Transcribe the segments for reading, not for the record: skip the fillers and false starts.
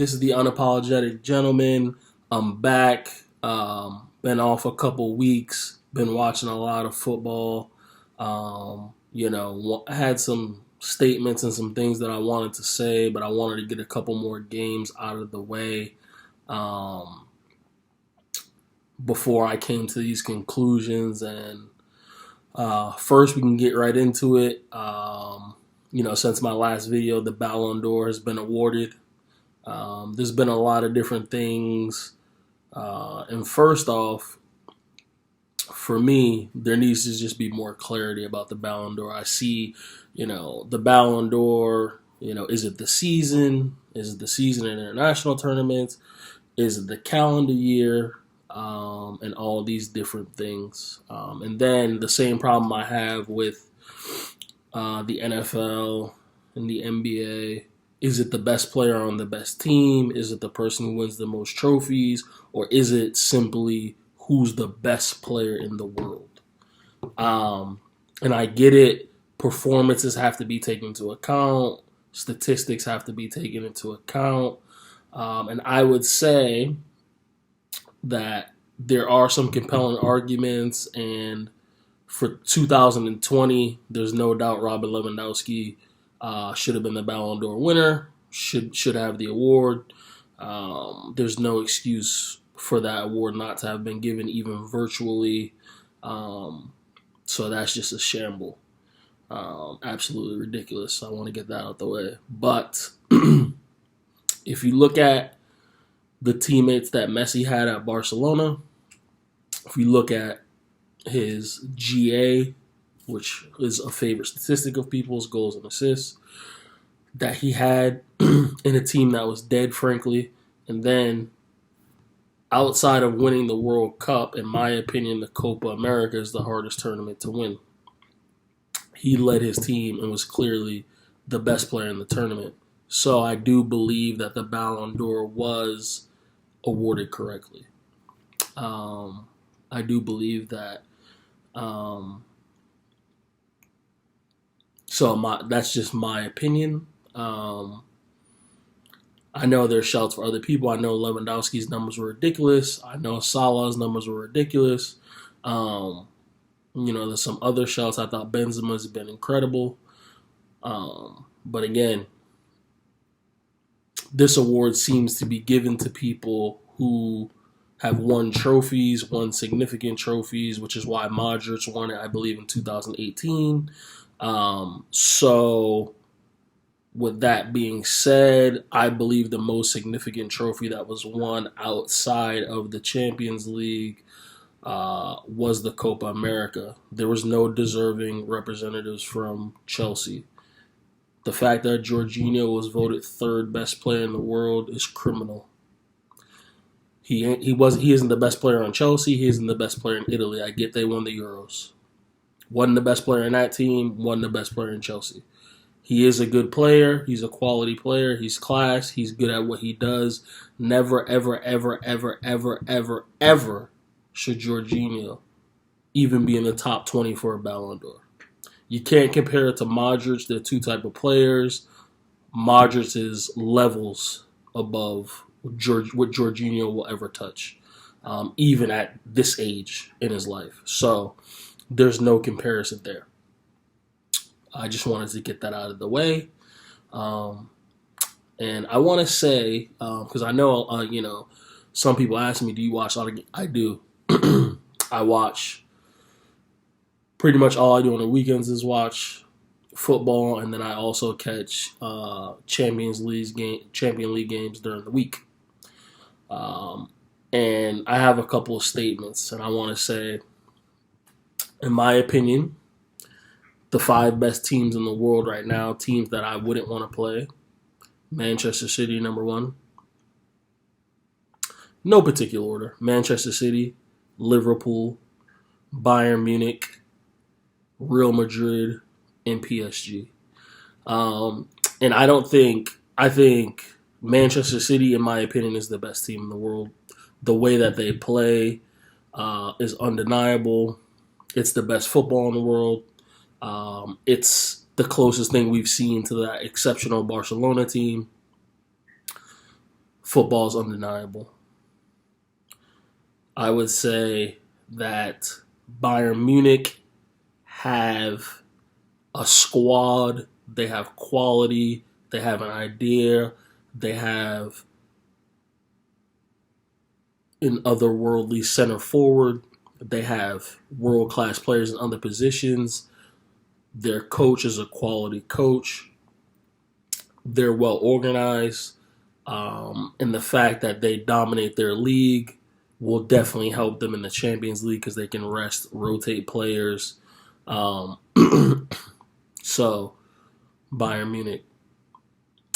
This is the Unapologetic Gentleman. I'm back. Been off a couple weeks. Been watching a lot of football. I had some statements and some things that I wanted to say, but I wanted to get a couple more games out of the way before I came to these conclusions. And first, we can get right into it. Since my last video, the Ballon d'Or has been awarded. There's been a lot of different things. And first off, for me, there needs to just be more clarity about the Ballon d'Or. I see, the Ballon d'Or, is it the season? Is it the season in international tournaments? Is it the calendar year? And all these different things. And then the same problem I have with the NFL and the NBA. Is it the best player on the best team? Is it the person who wins the most trophies? Or is it simply who's the best player in the world? And I get it. Performances have to be taken into account. Statistics have to be taken into account. And I would say that there are some compelling arguments. And for 2020, there's no doubt Robert Lewandowski should have been the Ballon d'Or winner, should have the award. There's no excuse for that award not to have been given even virtually. So that's just a shamble. Absolutely ridiculous. I want to get that out the way. But if you look at the teammates that Messi had at Barcelona, if you look at his GA, which is a favorite statistic of people's, goals and assists, that he had in a team that was dead, frankly. And then outside of winning the World Cup, in my opinion, the Copa America is the hardest tournament to win. He led his team and was clearly the best player in the tournament. So I do believe that the Ballon d'Or was awarded correctly. I do believe that. That's just my opinion. I know there's shouts for other people. I know Lewandowski's numbers were ridiculous. I know Salah's numbers were ridiculous. There's some other shouts. I thought Benzema's been incredible. But again, this award seems to be given to people who have won trophies, won significant trophies, which is why Modric won it, I believe, in 2018. So with that being said, I believe the most significant trophy that was won outside of the Champions League was the Copa America. There was no deserving representatives from Chelsea. The fact that Jorginho was voted third best player in the world is criminal. He isn't the best player on Chelsea. He isn't the best player in Italy. I get they won the Euros. Wasn't the best player in that team. Wasn't the best player in Chelsea. He is a good player. He's a quality player. He's class. He's good at what he does. Never, ever, ever, ever, ever, ever, ever should Jorginho even be in the top 20 for a Ballon d'Or. You can't compare it to Modric. They're two type of players. Modric is levels above what Jorginho will ever touch, even at this age in his life. So there's no comparison there. I just wanted to get that out of the way. And I want to say, because I know, some people ask me, do you watch all the games? I do. I watch. Pretty much all I do on the weekends is watch football, and then I also catch Champion League games during the week. And I have a couple of statements, and I want to say, in my opinion, the 5 best teams in the world right now, teams that I wouldn't want to play. Manchester City, number 1. No particular order. Manchester City, Liverpool, Bayern Munich, Real Madrid, and PSG. And I think Manchester City, in my opinion, is the best team in the world. The way that they play is undeniable. It's the best football in the world. It's the closest thing we've seen to that exceptional Barcelona team. football is undeniable. I would say that Bayern Munich have a squad, they have quality, they have an idea, they have an otherworldly center forward, they have world class players in other positions. Their coach is a quality coach. They're well organized, and the fact that they dominate their league will definitely help them in the Champions League because they can rotate players. Um, so, Bayern Munich.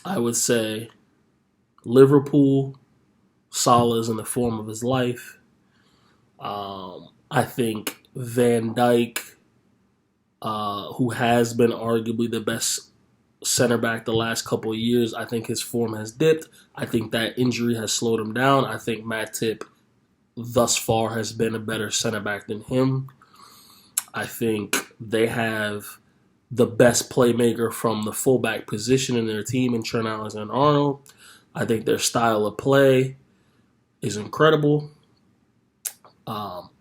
I would say Liverpool. Salah is in the form of his life. I think Van Dijk, who has been arguably the best center back the last couple of years, I think his form has dipped. I think that injury has slowed him down. I think Matip thus far has been a better center back than him. I think they have the best playmaker from the fullback position in their team in Trent Alexander-Arnold. I think their style of play is incredible.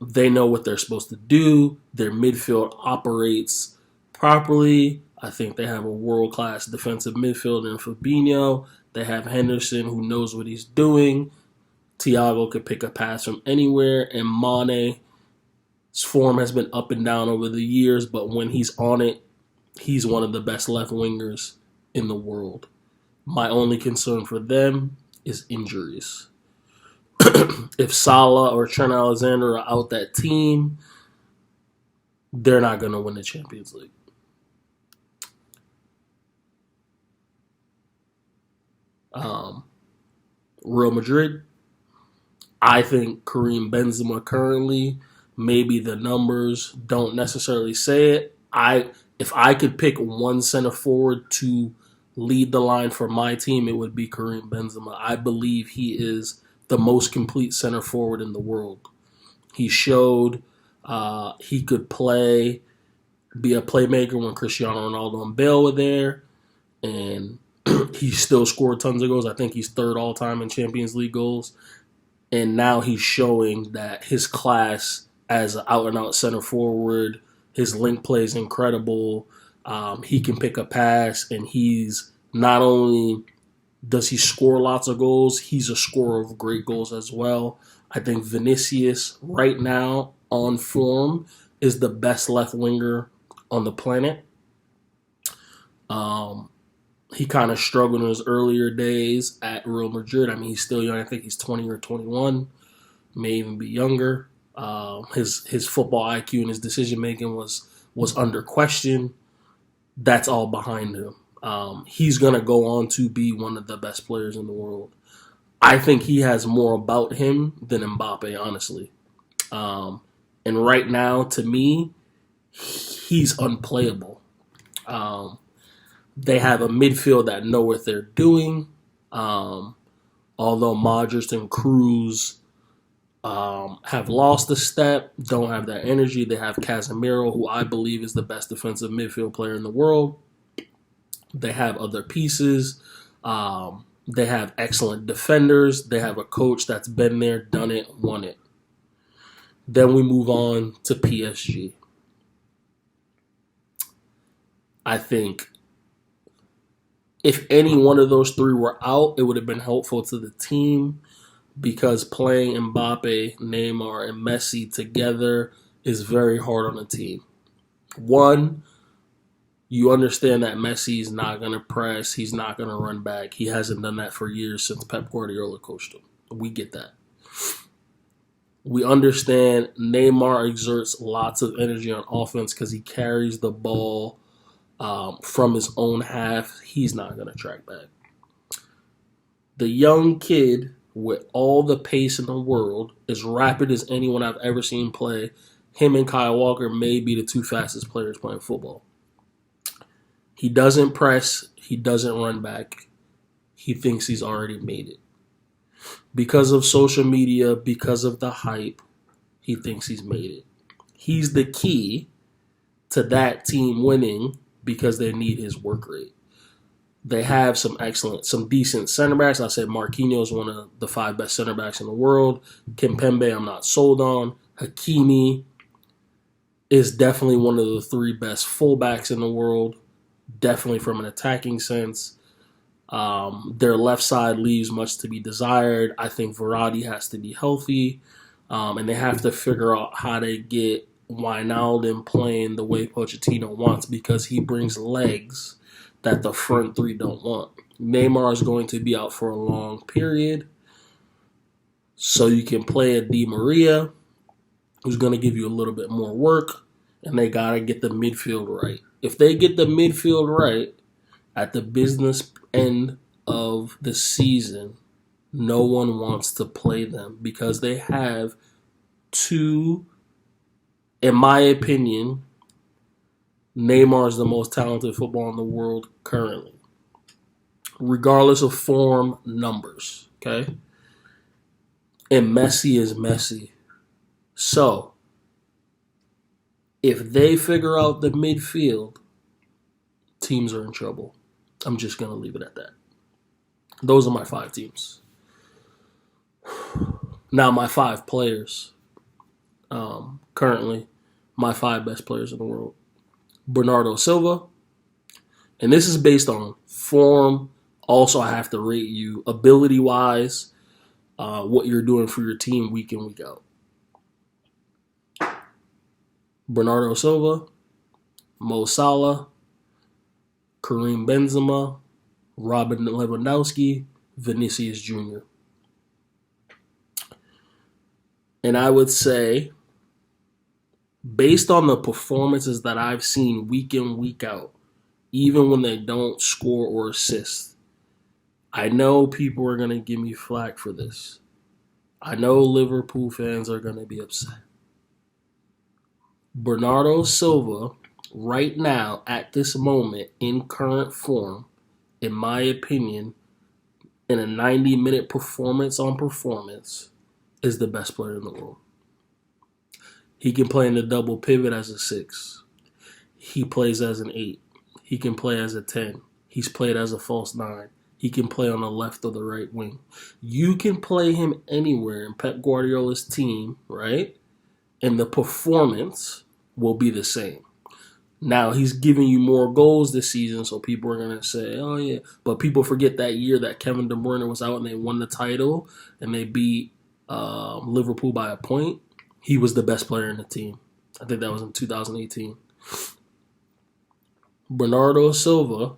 They know what they're supposed to do. Their midfield operates properly. I think they have a world-class defensive midfielder in Fabinho. They have Henderson, who knows what he's doing. Thiago could pick a pass from anywhere. And Mane's form has been up and down over the years, but when he's on it, he's one of the best left wingers in the world. My only concern for them is injuries. If Salah or Trent Alexander are out that team, they're not going to win the Champions League. Real Madrid, I think Karim Benzema currently, maybe the numbers don't necessarily say it. If I could pick one center forward to lead the line for my team, it would be Karim Benzema. I believe he is the most complete center forward in the world. He showed he could be a playmaker when Cristiano Ronaldo and Bale were there, and he still scored tons of goals. I think he's third all time in Champions League goals, and now he's showing that his class as an out-and-out center forward, his link play is incredible. He can pick a pass, and he's not only does he score lots of goals, he's a scorer of great goals as well. I think Vinicius, right now, on form, is the best left winger on the planet. He kind of struggled in his earlier days at Real Madrid. I mean, he's still young. I think he's 20 or 21, may even be younger. His football IQ and his decision making was under question. That's all behind him. He's going to go on to be one of the best players in the world. I think he has more about him than Mbappe, honestly. And right now, to me, he's unplayable. They have a midfield that know what they're doing. Although Modric and Kroos have lost a step, don't have that energy. They have Casemiro, who I believe is the best defensive midfield player in the world. They have other pieces. They have excellent defenders. They have a coach that's been there, done it, won it. Then we move on to PSG. I think if any one of those three were out, it would have been helpful to the team because playing Mbappe, Neymar, and Messi together is very hard on the team. One, you understand that Messi is not going to press. He's not going to run back. He hasn't done that for years since Pep Guardiola coached him. We get that. We understand Neymar exerts lots of energy on offense because he carries the ball from his own half. He's not going to track back. The young kid with all the pace in the world, as rapid as anyone I've ever seen play, him and Kyle Walker may be the two fastest players playing football. He doesn't press. He doesn't run back. He thinks he's already made it. Because of social media, because of the hype, he thinks he's made it. He's the key to that team winning because they need his work rate. They have some decent center backs. I said Marquinhos, one of the 5 best center backs in the world. Kimpembe, I'm not sold on. Hakimi is definitely one of the 3 best fullbacks in the world, definitely from an attacking sense. Their left side leaves much to be desired. I think Verratti has to be healthy, and they have to figure out how to get Wijnaldum playing the way Pochettino wants, because he brings legs that the front 3 don't want. Neymar is going to be out for a long period, so you can play a Di Maria, who's going to give you a little bit more work, and they got to get the midfield right. If they get the midfield right at the business end of the season, no one wants to play them because they have 2, in my opinion, Neymar is the most talented footballer in the world currently, regardless of form numbers, okay? And Messi is Messi. So, if they figure out the midfield, teams are in trouble. I'm just going to leave it at that. Those are my 5 teams. Now, my 5 players. Currently, my 5 best players in the world. Bernardo Silva. And this is based on form. Also, I have to rate you ability-wise, what you're doing for your team week in, week out. Bernardo Silva, Mo Salah, Karim Benzema, Robert Lewandowski, Vinicius Jr. And I would say, based on the performances that I've seen week in, week out, even when they don't score or assist, I know people are going to give me flack for this. I know Liverpool fans are going to be upset. Bernardo Silva, right now, at this moment, in current form, in my opinion, in a 90-minute performance on performance, is the best player in the world. He can play in the double pivot as a 6. He plays as an 8. He can play as a 10. He's played as a false 9. He can play on the left or the right wing. You can play him anywhere in Pep Guardiola's team, right? And the performance will be the same. Now, he's giving you more goals this season, so people are going to say, oh, yeah. But people forget that year that Kevin De Bruyne was out and they won the title and they beat Liverpool by a point. He was the best player in the team. I think that was in 2018. Bernardo Silva,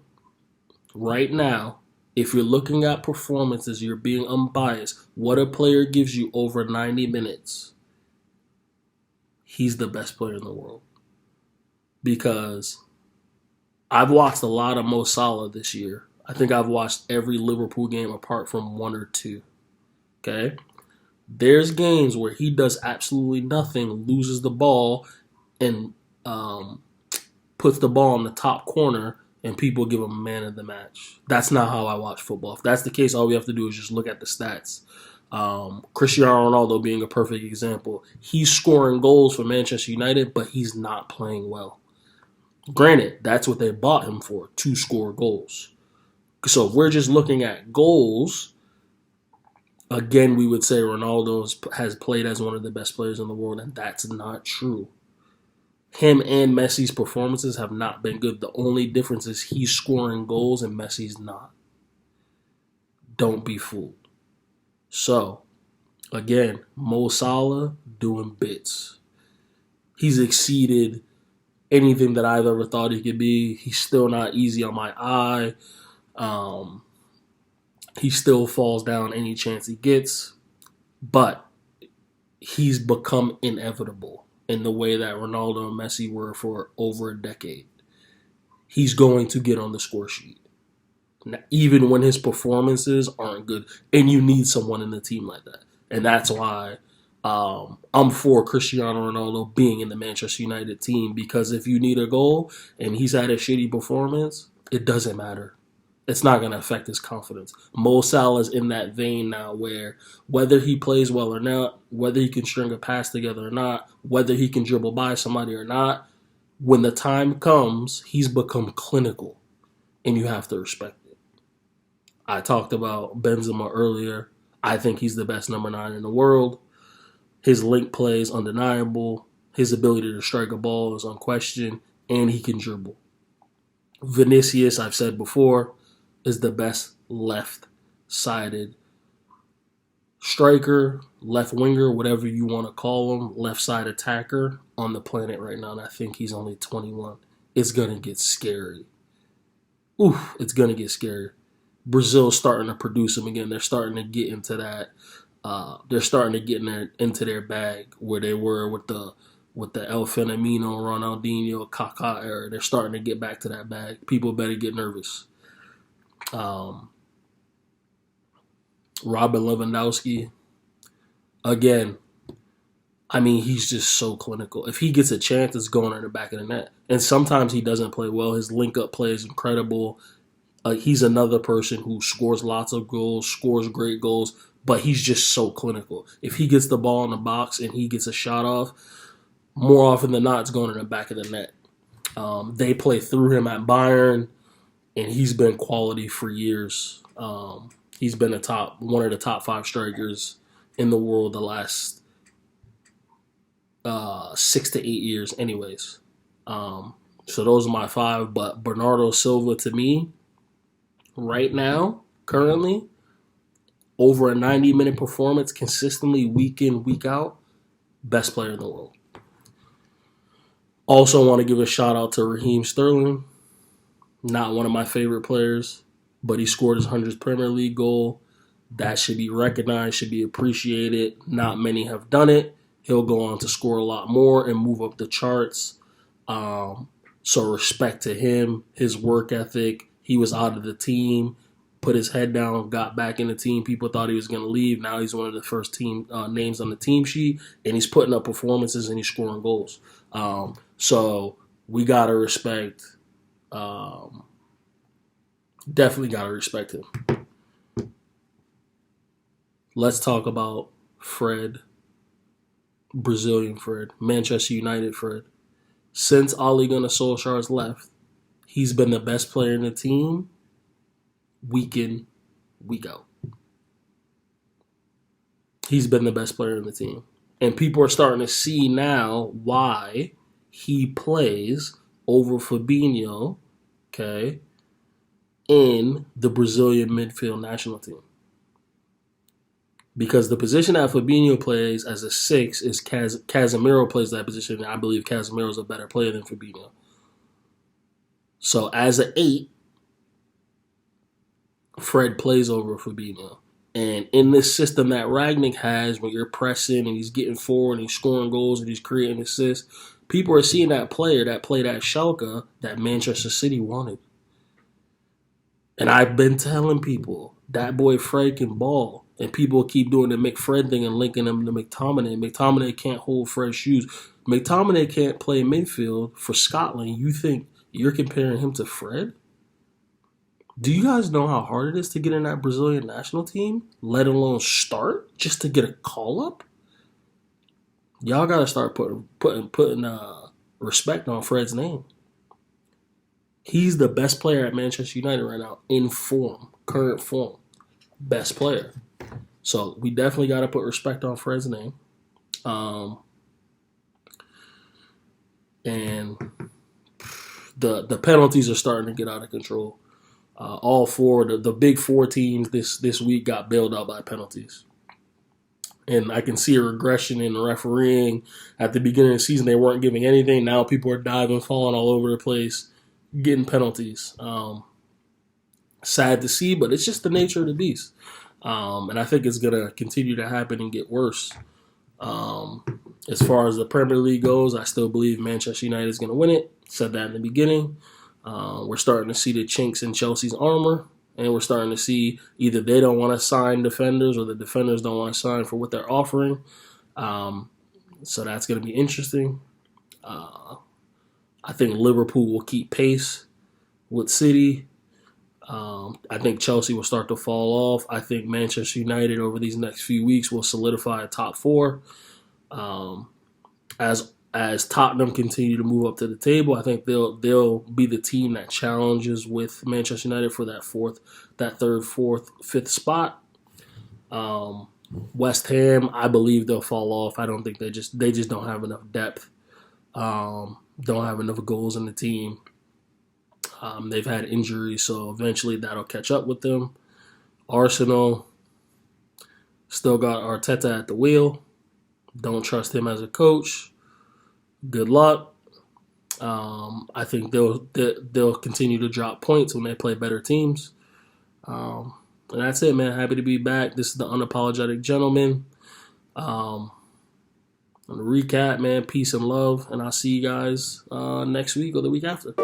right now, if you're looking at performances, you're being unbiased, what a player gives you over 90 minutes, he's the best player in the world. Because I've watched a lot of Mo Salah this year. I think I've watched every Liverpool game apart from 1 or 2. Okay? There's games where he does absolutely nothing, loses the ball, and puts the ball in the top corner, and people give him man of the match. That's not how I watch football. If that's the case, all we have to do is just look at the stats. Cristiano Ronaldo being a perfect example. He's scoring goals for Manchester United, but he's not playing well. Granted, that's what they bought him for, to score goals. So if we're just looking at goals, again, we would say Ronaldo has played as one of the best players in the world, and that's not true. Him and Messi's performances have not been good. The only difference is he's scoring goals and Messi's not. Don't be fooled. So, again, Mo Salah doing bits. He's exceeded anything that I've ever thought he could be. He's still not easy on my eye. He still falls down any chance he gets. But he's become inevitable in the way that Ronaldo and Messi were for over a decade. He's going to get on the score sheet. Now, even when his performances aren't good. And you need someone in the team like that. And that's why I'm for Cristiano Ronaldo being in the Manchester United team. Because if you need a goal and he's had a shitty performance, it doesn't matter. It's not going to affect his confidence. Mo Salah's in that vein now where whether he plays well or not, whether he can string a pass together or not, whether he can dribble by somebody or not, when the time comes, he's become clinical. And you have to respect it. I talked about Benzema earlier. I think he's the best number 9 in the world. His link play is undeniable. His ability to strike a ball is unquestioned, and he can dribble. Vinicius, I've said before, is the best left-sided striker, left winger, whatever you want to call him, left side attacker on the planet right now. And I think he's only 21. It's going to get scary. Oof, it's going to get scary. Brazil's starting to produce him again. They're starting to get into that. They're starting to get into their bag where they were with the El Fenomeno, Ronaldinho, Kaká era. They're starting to get back to that bag. People better get nervous. Robin Lewandowski, again, I mean, he's just so clinical. If he gets a chance, it's going in the back of the net. And sometimes he doesn't play well. His link-up play is incredible. He's another person who scores lots of goals, scores great goals, but he's just so clinical. If he gets the ball in the box and he gets a shot off, more often than not, it's going in the back of the net. They play through him at Bayern, and he's been quality for years. He's been one of the top 5 strikers in the world the last 6 to 8 years anyways. So those are my 5. But Bernardo Silva, to me, right now, currently, over a 90-minute performance, consistently week in, week out, best player in the world. Also want to give a shout out to Raheem Sterling. Not one of my favorite players, but he scored his 100th Premier League goal. That should be recognized, should be appreciated. Not many have done it. He'll go on to score a lot more and move up the charts. So respect to him, his work ethic. He was out of the team, put his head down, got back in the team. People thought he was going to leave. Now he's one of the first team names on the team sheet, and he's putting up performances and he's scoring goals. So we got to respect, definitely got to respect him. Let's talk about Fred, Brazilian Fred, Manchester United Fred. Since Ole Gunnar Solskjaer's left, he's been the best player in the team week in, week out. He's been the best player in the team. And people are starting to see now why he plays over Fabinho, okay, in the Brazilian midfield national team. Because the position that Fabinho plays as a 6 is Casemiro plays that position, and I believe Casemiro is a better player than Fabinho. So as an 8, Fred plays over Fabinho. And in this system that Ragnick has, when you're pressing and he's getting forward and he's scoring goals and he's creating assists, people are seeing that player that played at Schalke that Manchester City wanted. And I've been telling people, that boy Fred can ball. And people keep doing the McFred thing and linking him to McTominay. McTominay can't hold Fred's shoes. McTominay can't play midfield for Scotland. You think you're comparing him to Fred? Do you guys know how hard it is to get in that Brazilian national team, let alone start, just to get a call-up? Y'all got to start putting respect on Fred's name. He's the best player at Manchester United right now in form, current form. Best player. So we definitely got to put respect on Fred's name. And the penalties are starting to get out of control. All 4, the big 4 teams this week got bailed out by penalties. And I can see a regression in the refereeing. At the beginning of the season, they weren't giving anything. Now people are diving, falling all over the place, getting penalties. Sad to see, but it's just the nature of the beast. And I think it's going to continue to happen and get worse. As far as the Premier League goes, I still believe Manchester United is going to win it. Said that in the beginning. We're starting to see the chinks in Chelsea's armor, and we're starting to see either they don't want to sign defenders or the defenders don't want to sign for what they're offering. So that's going to be interesting. I think Liverpool will keep pace with City. I think Chelsea will start to fall off. I think Manchester United over these next few weeks will solidify a top 4. As as Tottenham continue to move up to the table, I think they'll be the team that challenges with Manchester United for that third, fourth, fifth spot. West Ham, I believe they'll fall off. I don't think they just don't have enough depth. Don't have enough goals in the team. They've had injuries, so eventually that'll catch up with them. Arsenal still got Arteta at the wheel. Don't trust him as a coach. Good luck. I think they'll continue to drop points when they play better teams. And that's it, man. Happy to be back. This is the Unapologetic Gentleman. On the recap, man, peace and love. And I'll see you guys next week or the week after.